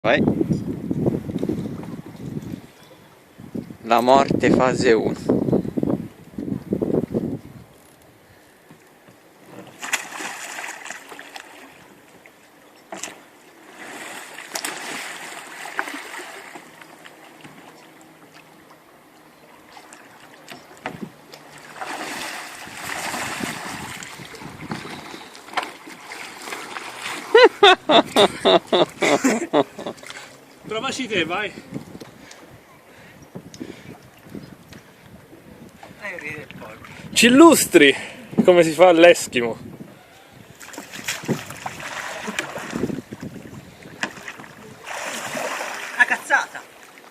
Vai. La morte fase 1. Provaci te, vai. Ci illustri come si fa all'Eskimo.